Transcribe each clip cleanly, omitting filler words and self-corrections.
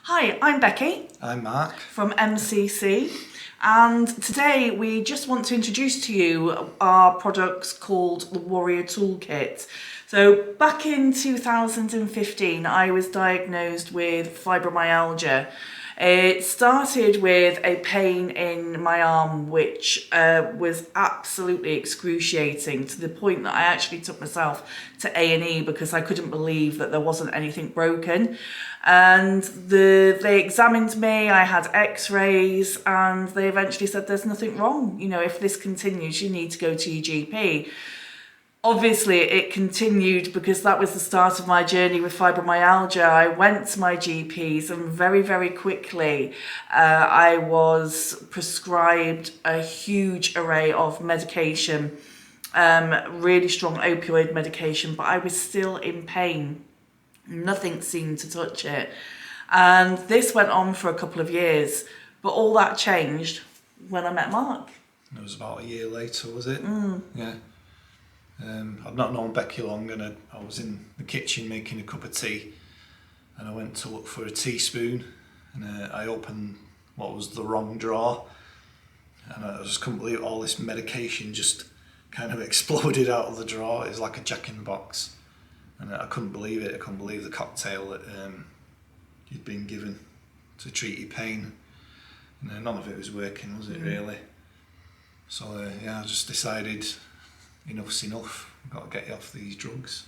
Hi, I'm Becky. I'm Mark. From MCC, and today we just want to introduce to you our products called the Warrior Toolkit. So back in 2015 I was diagnosed with fibromyalgia. It started with a pain in my arm which was absolutely excruciating, to the point that I actually took myself to A&E because I couldn't believe that there wasn't anything broken. And they examined me, I had x-rays, and they eventually said there's nothing wrong. You know, if this continues, you need to go to your GP. Obviously, it continued because that was the start of my journey with fibromyalgia. I went to my GPs and very, very quickly I was prescribed a huge array of medication, really strong opioid medication, but I was still in pain. Nothing seemed to touch it. And this went on for a couple of years, but all that changed when I met Mark. It was about a year later, was it? Yeah. I'd not known Becky long, and I was in the kitchen making a cup of tea, and I went to look for a teaspoon, and I opened what was the wrong drawer, and I just couldn't believe all this medication just kind of exploded out of the drawer. It was like a jack-in-the-box, and I couldn't believe it. I couldn't believe the cocktail that you'd been given to treat your pain, and none of it was working, was it really? So yeah, I just decided enough's enough, I've got to get you off these drugs.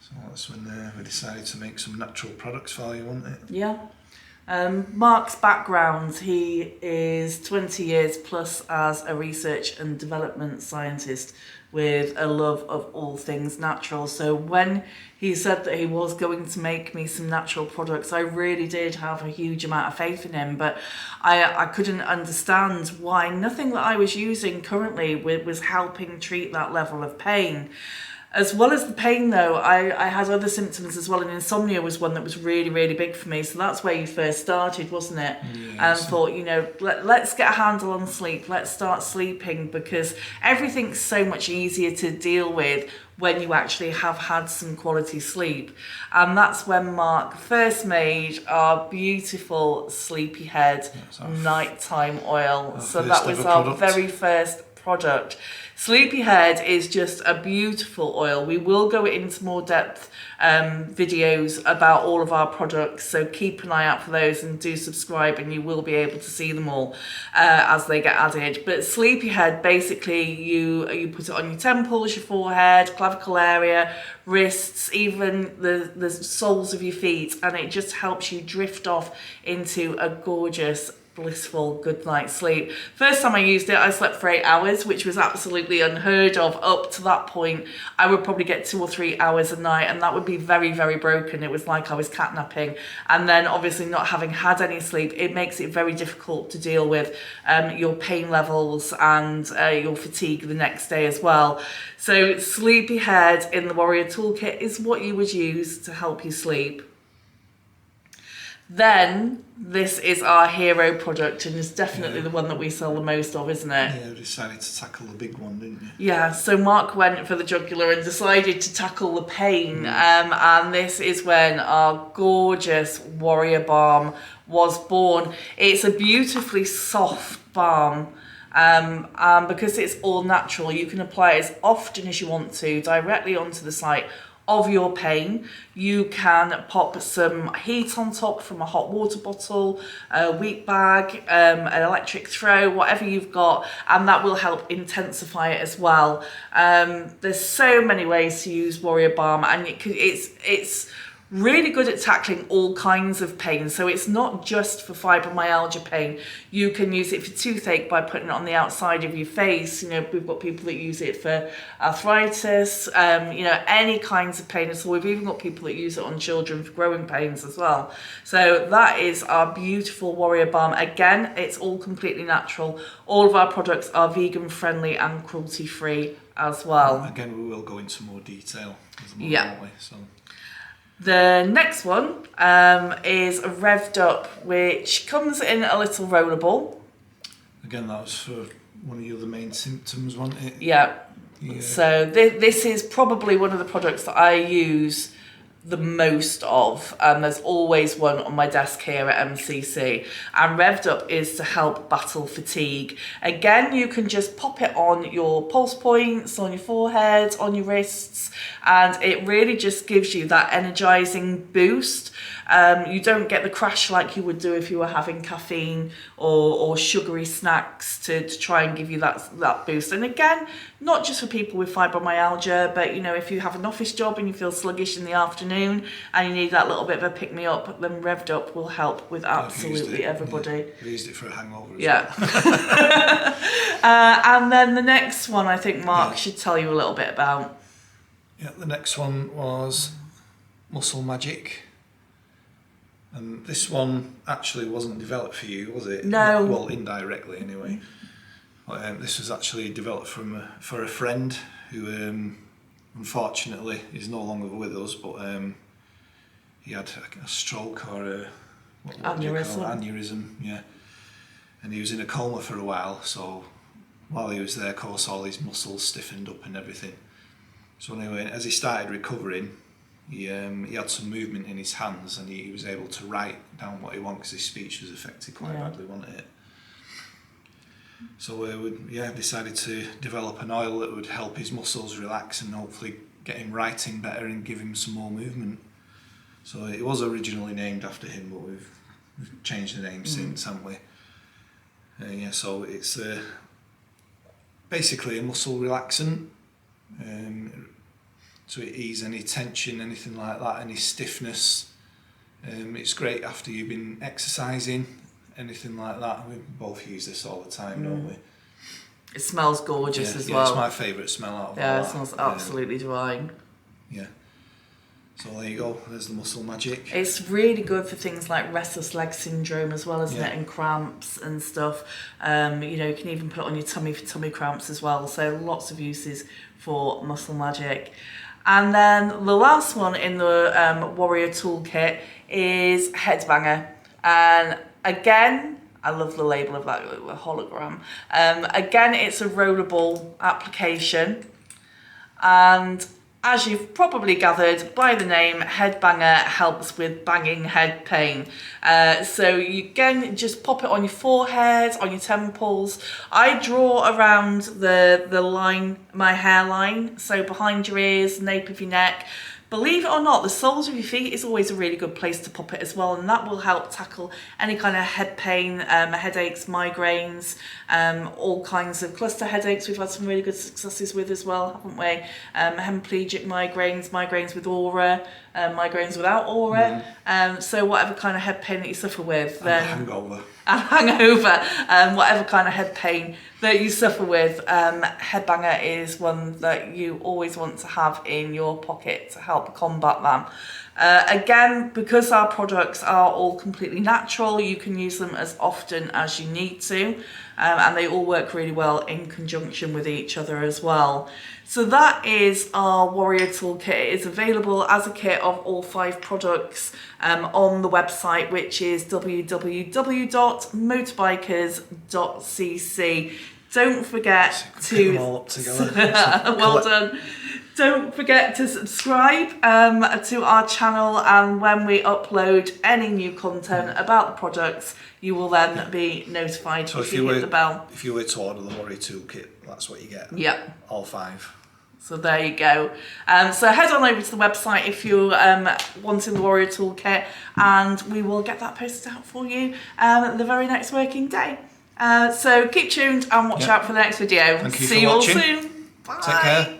So that's when we decided to make some natural products for you, wasn't it? Yeah. Mark's background, he is 20 years plus as a research and development scientist with a love of all things natural. So when he said that he was going to make me some natural products, I really did have a huge amount of faith in him, but I couldn't understand why nothing that I was using currently was helping treat that level of pain. As well as the pain though, I had other symptoms as well, and insomnia was one that was really, really big for me. So that's where you first started, wasn't it? Yeah, and thought, you know, let's get a handle on sleep. Let's start sleeping, because everything's so much easier to deal with when you actually have had some quality sleep. And that's when Mark first made our beautiful Sleepyhead Nighttime Oil. So that was our very first product. Sleepyhead is just a beautiful oil. We will go into more depth videos about all of our products, so keep an eye out for those and do subscribe, and you will be able to see them all as they get added. But Sleepyhead, basically you put it on your temples, your forehead, clavicle area, wrists, even the soles of your feet, and it just helps you drift off into a gorgeous, blissful good night's sleep. First time I used it, I slept for 8 hours, which was absolutely unheard of. Up to that point, I would probably get 2 or 3 hours a night, and that would be very, very broken. It was like I was catnapping. And then obviously not having had any sleep, it makes it very difficult to deal with your pain levels and your fatigue the next day as well. So Sleepyhead in the Warrior Toolkit is what you would use to help you sleep. Then this is our hero product, and it's definitely the one that we sell the most of, isn't it? Yeah, we decided to tackle the big one, didn't you? Yeah, so Mark went for the jugular and decided to tackle the pain, and this is when our gorgeous Warrior Balm was born. It's a beautifully soft balm. And because it's all natural, you can apply it as often as you want to, directly onto the site of your pain. You can pop some heat on top from a hot water bottle, a wheat bag, an electric throw, whatever you've got, and that will help intensify it as well. There's so many ways to use Warrior Balm, and it's really good at tackling all kinds of pain. So it's not just for fibromyalgia pain. You can use it for toothache by putting it on the outside of your face. You know, we've got people that use it for arthritis, you know, any kinds of pain at all. We've even got people that use it on children for growing pains as well. So that is our beautiful Warrior Balm. Again, it's all completely natural. All of our products are vegan friendly and cruelty free as well. Again, we will go into more detail. Yeah. So. The next one is Revved Up, which comes in a little rollerball. Again, that was for one of your other main symptoms, wasn't it? Yeah. So this is probably one of the products that I use the most of. There's always one on my desk here at MCC, and Revved Up is to help battle fatigue. Again, you can just pop it on your pulse points, on your forehead, on your wrists, and it really just gives you that energizing boost. You don't get the crash like you would do if you were having caffeine or sugary snacks to try and give you that boost. And again, not just for people with fibromyalgia, but you know, if you have an office job and you feel sluggish in the afternoon and you need that little bit of a pick me up, then Revved Up will help with absolutely everybody. Yeah. I've used it for a hangover as well. And then the next one, I think Mark should tell you a little bit about. Yeah, the next one was Muscle Magic. And this one actually wasn't developed for you, was it? No. Well, indirectly anyway. This was actually developed for a friend who unfortunately is no longer with us, but he had a stroke or a aneurysm, yeah. And he was in a coma for a while, so while he was there, of course, all his muscles stiffened up and everything. So anyway, as he started recovering, he had some movement in his hands, and he was able to write down what he wanted because his speech was affected quite badly, wasn't it? So we decided to develop an oil that would help his muscles relax and hopefully get him writing better and give him some more movement. So it was originally named after him, but we've changed the name since, haven't we? So it's basically a muscle relaxant. To ease any tension, anything like that, any stiffness. It's great after you've been exercising, anything like that. We both use this all the time, don't we? It smells gorgeous as well. It's my favourite smell out of all that. Yeah, it smells absolutely divine. Yeah. So there you go, there's the Muscle Magic. It's really good for things like restless leg syndrome as well, isn't it, and cramps and stuff. You know, you can even put it on your tummy for tummy cramps as well. So lots of uses for Muscle Magic. And then the last one in the Warrior Toolkit is Headbanger. And again, I love the label of that hologram. Again, it's a rollable application. And as you've probably gathered by the name, Headbanger helps with banging head pain. So you again just pop it on your forehead, on your temples. I draw around the line, my hairline, so behind your ears, nape of your neck. Believe it or not, the soles of your feet is always a really good place to pop it as well, and that will help tackle any kind of head pain, headaches, migraines, all kinds of cluster headaches we've had some really good successes with as well, haven't we? Hemiplegic migraines with aura, migraines without aura. So whatever kind of head pain that you suffer with, then hangover. Whatever kind of head pain that you suffer with, Headbanger is one that you always want to have in your pocket to help combat that. Again, because our products are all completely natural, you can use them as often as you need to, and they all work really well in conjunction with each other as well. So that is our Warrior Toolkit. It is available as a kit of all 5 products on the website, which is www.motorbikers.cc. Don't forget to pick them all up together. Well done. Don't forget to subscribe to our channel, and when we upload any new content about the products, you will then be notified if you hit the bell. If you were to order the Warrior Toolkit, that's what you get. Yep. All 5. So there you go. So head on over to the website if you're wanting the Warrior Toolkit, and we will get that posted out for you the very next working day. So keep tuned and watch out for the next video. Thank you See for you all watching. soon. Bye. Take care.